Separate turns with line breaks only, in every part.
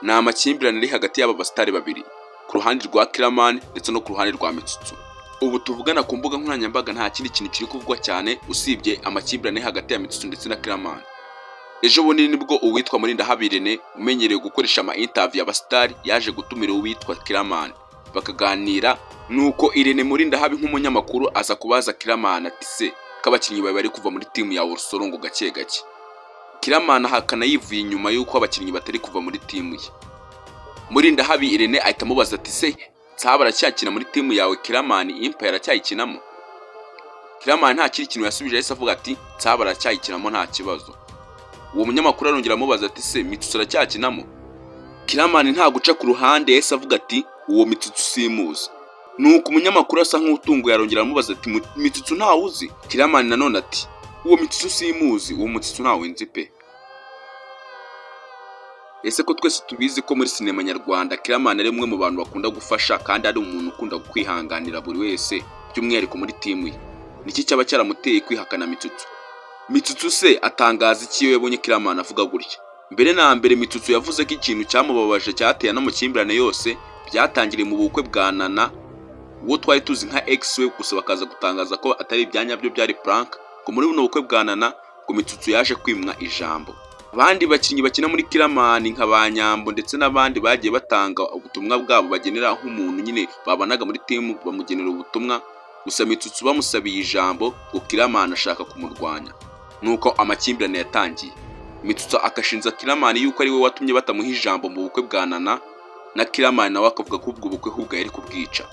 ni amakimbirane ari hagati y'aba basitari babiri, ku ruhande rwa Kiramani ndetse no ku ruhande rwa Mitsutsu. Ubu tuvugana ku mbuga nkoranyambaga nta kindi kintu kiri kuvugwa cyane usibye amakimbirane hagati ya Mitsutsu ndetse na Kiramani. Ejo bundi nibwo uwitwa Murindahabi Irene umenyereye gukoresha ama interview y'abasitari yaje gutumira uwitwa Kiramani bakaganira, nuko Irene Murindahabi nk'umunyamakuru aza kubaza Kiramani ati se kabakinnyi bawe bari kuva muri timu ya Urusorongo gake gake. Kiramani ahakana yivuye inyuma yuko abakinnyi batari kuva muri timu ye. Murindahabi Irene ahita amubaza ati se Tsaba aracyakina muri timu yawe Kiramani Empire aracyayikinamo? Kiramani nta kiri kintu yasubije ahise avuga ati Tsaba aracyayikinamo nta kibazo. Uwo munyamakuru arongera amubaza ati se Mitsutsu aracyakinamo? Kiramani nta guca ku ruhande yahise avuga ati uwo Mitsutsu simuzi. Nuko umunyamakuru asa nk'utunguye arongera amubaza ati Mitsutsu ntawe uzi? Kiramani nanone ati uwo Mitsutsu simuzi, uwo Mitsutsu ntawe nzi pe. Ese ko twese tubizi ko muri sinema nyarwanda Kiramani ari umwe mu bantu bakunda gufasha kandi ari umuntu ukunda kwihanganira buri wese, by'umwihariko muri timu ye. Niki cyaba cyaramuteye kwihakana Mitsutsu? Mitsutsu se atangaza iki iyo yabonye Kiramani avuga gutya? Mbere na mbere Mitsutsu yavuze ko ikintu cyamubabaje cyateye n'amakimbirane yose byatangiriye mu bukwe bwa Nana, uwo twari tuzi nka ex we, gusa bakaza gutangaza ko atari ibyanya byo byari prank, ko muri buno bukwe bwa Nana ngo Mitsutsu yaje kwimwa ijambo. Abandi bakinnyi bakina muri Kiramani nka Banyambo ndetse n'abandi bagiye batanga ubutumwa bwabo bagenera nk'umuntu nyine babanaga muri timu bamugenera ubutumwa, gusa Mitsutsu bamusabiye ijambo ngo Kiramani ashaka kumurwanya. Nuko amakimbirane yatangiye. Mitsutsu akashinza Kiramani yuko ari we watumye batamuha ijambo mu bukwe bwa Nana, na Kiramani nawe akavuga ko ubwo bukwe hubwo yari kubwica.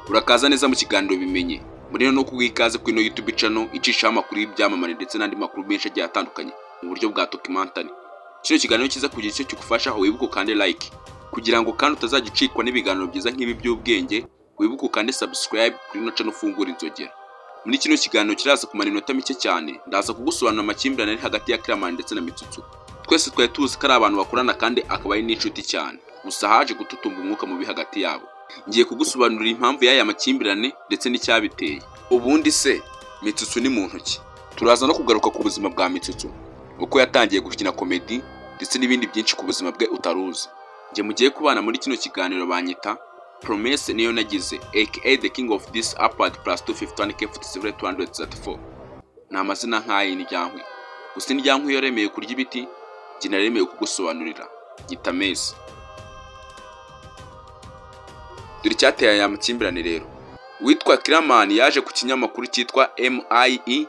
Urakaza neza mu kiganiro bimenye. Muri no kubwikaze kuri no YouTube channel icisha amakuru y'ibyamamare ndetse n'andi makuru menshi agiye atandukanye mu buryo bwa documentary. Kino kiganiro kiza kugira icyo cyugufasha, wibuke kandi like kugira ngo kandi utazagicikwa n'ibiganiro byiza nk'ibi by'ubwenge. Wibuke kandi subscribe kuri no channel ufungura inzogera. Muri kino kiganiro kiraza kumara iminota mike cyane, ndaza kugusobanura amakimbirane ari hagati ya Kiramani ndetse na Mitsutsu. Twese twari tuzi ko ari abantu bakorana kandi akaba ari n'inshuti cyane, gusa haje gututumba umwuka mubi hagati yabo. Ngiye kugusobanurira impamvu y'aya makimbirane ndetse n'icyabiteye. Ubundi se Mitsutsu ni muntu ki? Turaza no kugaruka ku buzima bwa Mitsutsu, uko yatangiye gukina comedy ndetse n'ibindi byinshi ku buzima bwe utaruzi. Ngiye mugiye kubana muri kino kiganiro banyita Promesse niyo nagize, aka the king of this upward plus 251 234. Ni amazina nk'ayi n'ijyankwi, gusa n'ijyankwi yaremeye kurya ibiti, njye naremeye kugusobanurira. Nyita Messi. Dore cyateye aya makimbirane rero. Witwa Kiramani yaje ku kinyamakuru cyitwa MIE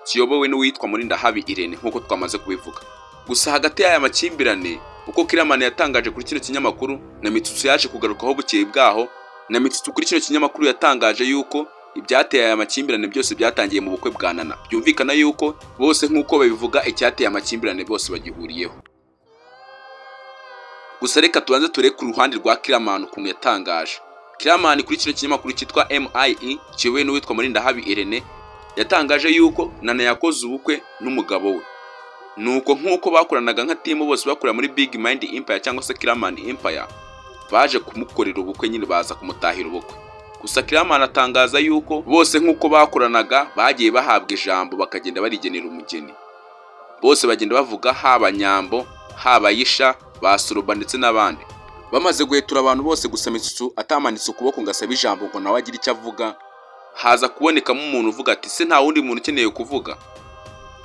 kiyobowe n'uwitwa Murindahabi Irene nkuko twamaze kubivuga. Gusa hagati y'aya makimbirane uko Kiramani yatangaje kuri kino kinyamakuru na Mitsutsu yaje kugarukaho bukeye bwaho, na Mitsutsu kuri kino kinyamakuru yatangaje yuko ibyateye aya makimbirane byose byatangiye mu bukwe bwa Nana. Byumvikana yuko bose nkuko babivuga icyateye amakimbirane bose bagihuriyeho. Gusa reka tubanze ture ku ruhande rwa Kiramani ukuntu yatangaje. Kiramani kuri kino kinyamakuru cyitwa MIE kiyobowe n'uwitwa Murindahabi Irene yatangaje yuko Nana yakoze ubukwe n'umugabo we. Nuko nkuko bakoranaga nka timu bose bakorera muri Big Mind Empire cyangwa se Kiramani Empire, baje kumukorera ubukwe nyine baza kumutahira ubukwe. Gusa Kiramani atangaza yuko bose nkuko bakoranaga bagiye bahabwa ijambo bakagenda barigenera umugeni. Bose bagenda bavuga haba Nyambo, haba Yisha, Basuruba ndetse n'abandi. Bamaze guhetura abantu bose, gusa Mitsutsu atamanitse ukuboko ngo asabe ijambo ngo nawe agira icyo avuga, haza kubonekamo umuntu uvuga ati se nta wundi muntu ukeneye kuvuga.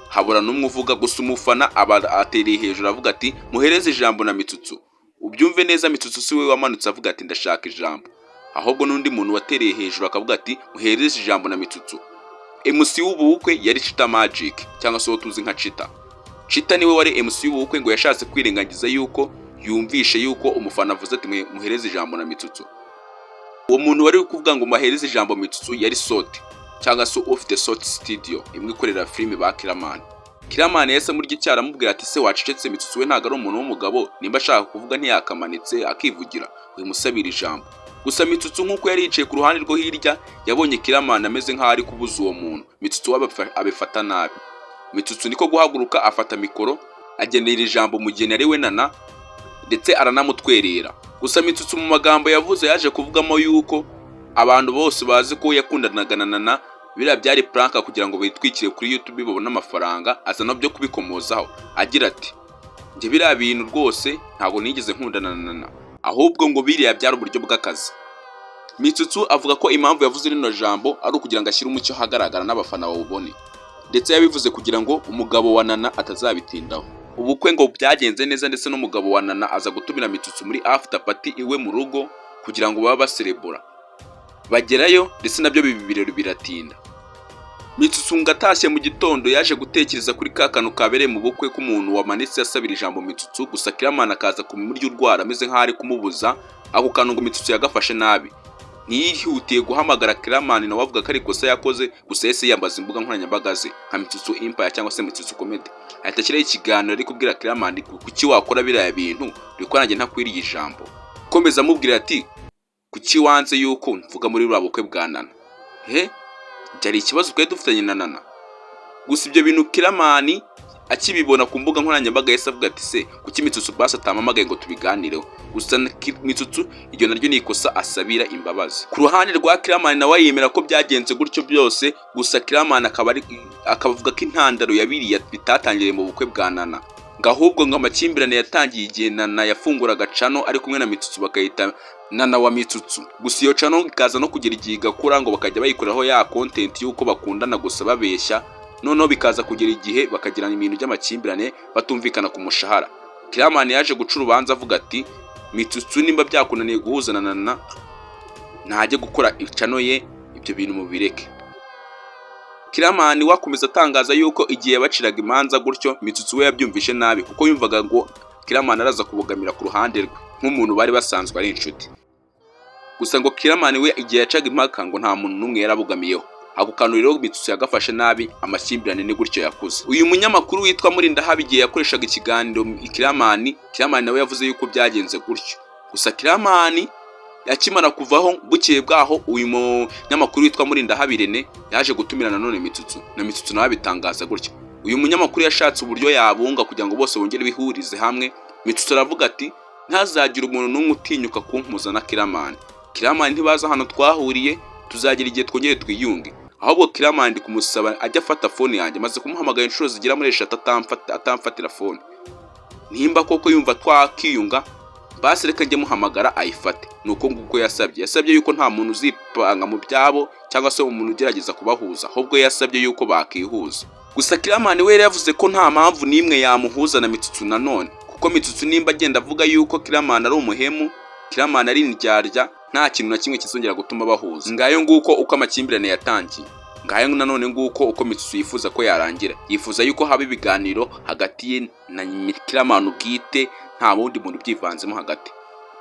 Habura n'umwe uvuga, gusa umufana aba atereye hejuru avuga ati muhereze ijambo na Mitsutsu. Ubyumve neza, Mitsutsu si we wamanutse avuga ati ndashaka ijambo, ahubwo n'undi muntu watereye hejuru akavuga ati muhereze ijambo na Mitsutsu. MC w'ubukwe yari Chita Magic cyangwa se tuzi nka Chita. Chita niwe wari MC w'ubukwe ngo yashatse kwirengagiza yuko yumvishe yuko umufana avuze ati muhereze ijambo na Mitsutsu. Uwo muntu wari kuvuga ngo muhereze ijambo Mitsutsu yari Soti cyangwa se ufite Soti Studio imwe ikorera filime ba Kiramani. Kiramani yese muri gicyara amubwira ati se wacecetse, Mitsutsu we ntago ari umuntu w'umugabo, nimba ashaka kuvuga ntiyakamanitse akivugira, we musabira ijambo. Gusa Mitsutsu nkuko yari yicaye ku ruhande rwo hirya yabonye Kiramani ameze nk'aho ari kubuza uwo muntu. Mitsutsu abifata nabi. Mitsutsu niko guhaguruka afata mikoro agenera ijambo mugeni ari we Nana ndetse aranamutwerera. Gusa Mitsutsu mu magambo yavuze yaje kuvugamo yuko abantu bose bazi ko yakundanaga na Nana, biriya byari prank kugira ngo bitwikire kuri YouTube babone amafaranga, aza no byo kubikomozaho agira ati njye biriya bintu rwose ntabwo nigeze nkundana na Nana, ahubwo ngo biriya byari uburyo bw'akazi. Mitsutsu avuga ko impamvu yavuze rino jambo ari ukugira ngo ashyire umucyo ahagaragara n'abafana bawubone, ndetse yabivuze kugira ngo umugabo wa Nana atazabitindaho. Ubukwe ngo byagenze neza, ndetse n'umugabo wa Nana aza gutumira Mitsutsu muri after party iwe mu rugo kugira ngo baba baserebura. Bagerayo ndetse nabyo birori biratinda. Mitsutsu ngatashye mu gitondo yaje gutekereza kuri ka kantu kabereye mu bukwe k'umuntu wamanitse yasabira ijambo Mitsutsu, gusa Kiramani akaza kumurya urwara ameze nk'aho ari kumubuza. Ako kantu ngo Mitsutsu yagafashe nabi, ntiyihutiye guhamagara Kiramani nawe avuga ko ari ikosa yakoze, gusa yese yambaza imbuga nkoranyambaga ze nka Mitsutsu Empire cyangwa se Mitsutsu Comedy. Ahita ashyiraho ikiganiro ari kubwira Kiramani kuki wakora biriya bintu, uriko nanjye ntakwiriye ijambo. Komeza amubwira ati kuki wanze yuko mvuga muri rwa bukwe bwa Nana. Byari ikibazo twari dufitanye na Nana. Gusa ibyo bintu Kiramani akibibona ku mbuga nkoranyambaga yese avuga ati se kuki Mitsutsu basa atamamagaye ngo tubiganireho. Gusa Mitsutsu iryo naryo ni ikosa asabira imbabazi. Ku ruhande rwa Kiramani nawe yemera ko byagenze gutyo byose, gusa Kiramani akavuga ko intandaro yabiriye bitatangiriye mu bukwe bwa Nana, ngahubwo ngo amakimbirane yatangiye igihe Nana yafunguraga channel ari kumwe na Mitsutsu bakayita Nana wa Mitsutsu. Gusa iyo channel ikaza no kugera igihe igakura ngo bakajya bayikoreraho ya content y'uko bakundana gusa babeshya, noneho bikaza kugera igihe bakagirana ibintu by'amakimbirane batumvikana ku mushahara. Kiramani yaje guca urubanza avuga ati Mitsutsu nimba byakunaniye guhuza na Nana ntajye gukora channel ye, ibyo bintu mubireke. Kiramani wakomeza atangaza yuko igihe baciraga imanza gutyo Mitsutsu we yabyumvishe nabi, kuko yumvaga ngo Kiramani araza kubogamira ku ruhande rwe nk'umuntu bari basanzwe ari inshuti. Gusa ngo Kiramani we igihe yacaga impaka ngo nta muntu n'umwe yarabugamiyeho. Ako kantu rero Mitsutsu yagafashe nabi, amakimbirane ni gutyo yakuze. Uyu munyamakuru witwa Murindahabi igihe yakoreshaga ikiganiro Kiramani nawe yavuze yuko byagenze gutyo. Gusa Kiramani yakimara kuvaho bukeye bwaho uyu munyamakuru witwa Murindahabi Rene yaje gutumira nanone Mitsutsu, na Mitsutsu nawe bitangaza gutyo. Uyu munyamakuru yashatse uburyo yabunga kugira ngo bose bongere bihurize hamwe. Mitsutsu aravuga ati ntazagira umuntu n'umwe utinyuka kumpuza na Kiramani. Kiramani ntibaza hano twahuriye, tuzagira igihe twongere twiyunge. Ahubwo Kiramani kumusaba ajya afata phone yanjye, maze kumuhamagara inshuro zigera muri 3 atamfatira phone. Nimba koko yumva twakiyunga basi reka njye muhamagara ayifate. Nuko nguko yasabye yuko nta muntu uzipanga mu byabo cyangwa se umuntu ugerageza kubahuza, ahubwo yasabye yuko bakihuza. Gusa Kiramani we yavuze ko nta mpamvu nimwe yamuhuza na Mitsutsu nanone, kuko Mitsutsu nimba agenda avuga yuko Kiramani ari umuhemu, Kiramani ari indyarya, nta kintu na kimwe kizongera gutuma bahuza. Ngayo nguko uko amakimbirane yatangiye. Ngayo nanone nguko uko Mitsutsu yifuza ko yarangira. Yifuza yuko haba ibiganiro hagati ye na Kiramani ubwite, nta wundi muntu byivanzemo hagati.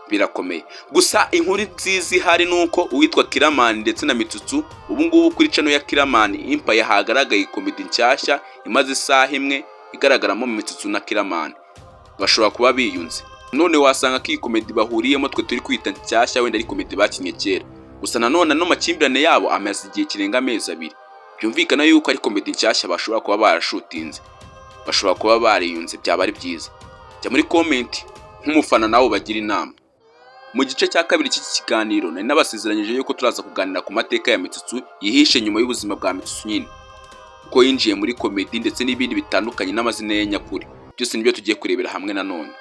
Birakomeye. Gusa inkuru nziza ihari nuko uwitwa Kiramani ndetse na Mitsutsu ubu ngubu kuri channel ya Kiramani Empire hagaragaye comedy nshyashya imaze isaha imwe igaragaramo Mitsutsu na Kiramani. Bashobora kuba biyunze. None wasanga ko iyi comedy bahuriyemo twe turi kwita nshyashya wenda ari comedy bakinye kera. Gusa nanone no makimbirane yabo amaze igihe kirenga amezi 2. Byumvikana yuko ari comedy nshyashya bashobora kuba barashutinze. Bashobora kuba bariyunze, byaba ari byiza. Jya muri comment nk'umufana nawe bagira inama. Mu gice cya kabiri cy'iki kiganiro nari nabasezeranyije yuko turaza kuganira ku mateka ya Mitsutsu yihishe nyuma y'ubuzima bwa Mitsutsu nyine, uko yinjiye muri comedy ndetse n'ibindi bitandukanye n'amazina ye nyakuri. Byose nibyo tugiye kurebera hamwe nanone.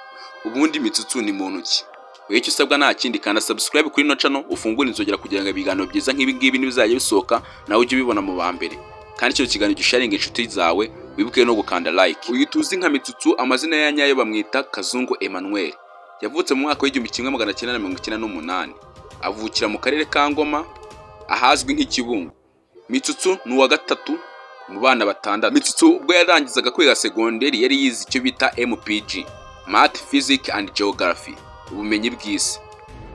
Ubundi Mitsutsu ni muntu ki? Icyo usabwa nta kindi, kandi subscribe kuri no channel ufungura inzogera kugira ngo ibiganiro byiza nk'ibi ngibi nibizajya bisohoka nawe ujye ubibona mu bambere. Kandi icyo kiganiro gisharinga inshuti zawe, wibuke no gukanda like. Uyu tuzi nka Mitsutsu amazina ya nyayo bamwita Kazungu Emmanuel. Yavutse mu mwaka w'1998. Avukira mu karere ka Ngoma ahazwi nk'Ikibungo. Mitsutsu ni uwa gatatu mu bana batandatu. Mitsutsu ubwo yarangizaga kwiga segonderi yari yize icyo bita MPG, Math, Physics and Geography, ubumenyi bw'isi.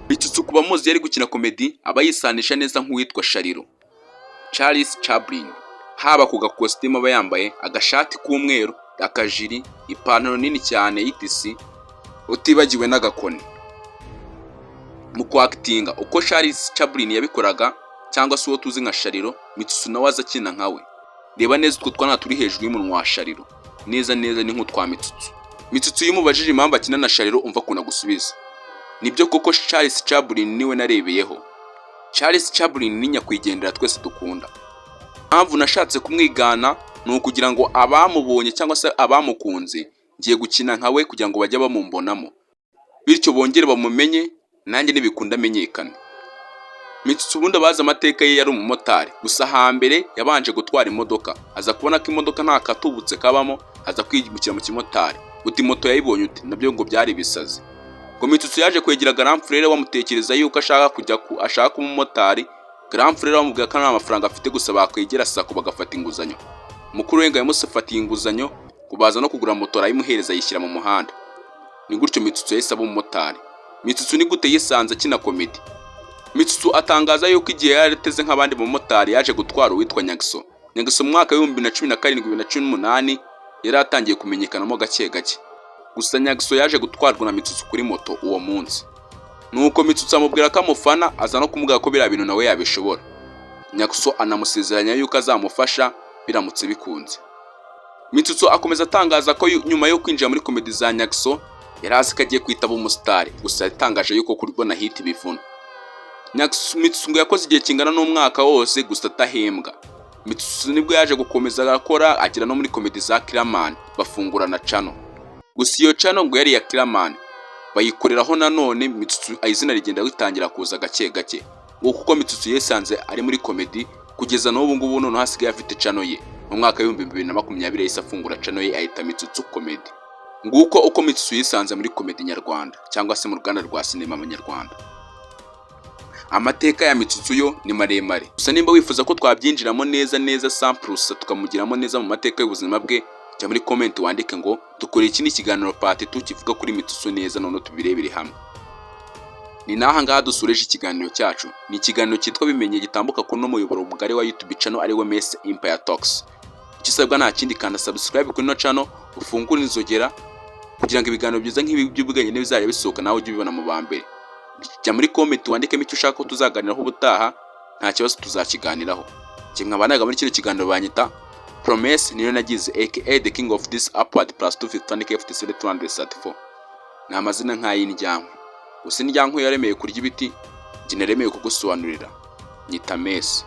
Mitsutsu kuba muzi yari gukina comedy aba yisanisha neza nk'uwitwa Charles Chaplin, haba ku gakositimu aba yambaye agashati k'umweru, akajiri, ipantaro nini cyane y'itisi, utibagiwe n'agakoni. Mu kwakitinga uko Charles Chaplin yabikoraga cyangwa se uwo tuzi nka Shariro, Mitsutsu nawe azakina nkawe. Reba neza utwo twana turi hejuru y'umunwa wa Shariro, neza ni nk'utwa Mitsutsu. Mitsutsu yumubajije impamvu akina na Shariro umva kuna gusubiza. Nibyo koko Charles Chaplin niwe narebeyeho. Charles Chaplin ni nyakwigendera twese dukunda. Impamvu nashatse kumwigana ni ukugira ngo abamubonye cyangwa se abamukunze ngiye gukina nkawe kugira ngo bajye bamumbonamo, bityo bongere bamumenye nanjye nibikunda amenyekane. Mitsutsu ubundi abazi amateka ye yari umumotari, gusa hambere yabanje gutwara imodoka, aza kubona ko imodoka nta katubutse kabamo, aza kwimukira mu kimotari. Uti moto yayibonye ute? Nabyo ngo byari bisazi. Ngo Mitsutsu yaje kwegera Grand Frere wamutekereza yuko ashaka kuba umumotari. Grand Frere wamubwira ko nta mafaranga afite, gusa bakwegera Sako bagafata inguzanyo. Mukuru we ngo yamusafatiye inguzanyo, kubaza no kugura moto arayimuhereza yishyira mu muhanda. Ni gutyo Mitsutsu yahise aba umumotari. Mitsutsu ni gute yisanze akina komedi? Mitsutsu atangaza yuko igihe yarateze nk'abandi bamotari yaje gutwara uwitwa Nyagiso. Nyagiso mu mwaka wa 2017-2018 yari atangiye kumenyekanamo gake gake. Gusa Nyagiso yaje gutwarwa na Mitsutsu kuri moto uwo munsi. Nuko Mitsutsu amubwira ko amufana, aza no kumubwira ko biriya bintu nawe yabishobora. Nyagiso anamusezeranya yuko azamufasha biramutse bikunze. Mitsutsu akomeza atangaza ko nyuma yo kwinjira muri komedi za Nyagiso yari azi ko agiye kwitaba umusitari, gusa yatangaje yuko kuribona hit bivuna. Mitsutsu ngo yakoze igihe kingana n'umwaka wose gusa atahembwa. Mitsutsu nibwo yaje gukomeza agakora, agera no muri komedi za Kiramani bafungurana channel. Gusa iyo channel ngo yari ya Kiramani bayikoreraho nanone. Mitsutsu izina rigenda ritangira kuza gake gake, ngo kuko Mitsutsu yesanze ari muri komedi kugeza n'ubu ngubu none hasigaye afite channel ye. Mu mwaka wa 2020 yahise afungura channel ye ayita Mitsutsu Comedy. Nguko uko Mitsutsu yisanze muri komedi nyarwanda cyangwa se mu ruganda rwa sinema abanyarwanda. Amateka ya Mitsutsu yo ni maremare, gusa nimba wifuza ko twabyinjiramo neza 100% tukamugiramo neza mu mateka y'ubuzima bwe, jya muri comment wandike ngo dukore iki n'ikiganiro part 2 kivuga kuri Mitsutsu neza, none tubirebere hamwe. Ni naha ngaha dusureje ikiganiro cyacu. Ni ikiganiro cyitwa bimenye gitambuka ku no muyoboro mugari wa YouTube channel ari we Mess Empire Talks. Ikisabwa nta kindi, kandi subscribe kuri no channel, ufungure inzogera kugira ngo ibiganiro byiza nk'ibi by'ubuganye n'ibizajya bisohoka nawe ujye ubibona mu bambere. Jya muri comment wandikemo icyo ushaka ko tuzaganiraho ubutaha, nta kibazo tuzakiganiraho. Nkabanaga muri kino kiganiro banyita Promise niyo nagize aka the king of this upward plus 250 FTC 234. Ni amazina nk'ay'indyankwe, gusa indyankwe yaremeye kurya ibiti, njye naremeye kugusobanurira. Nyita Mess.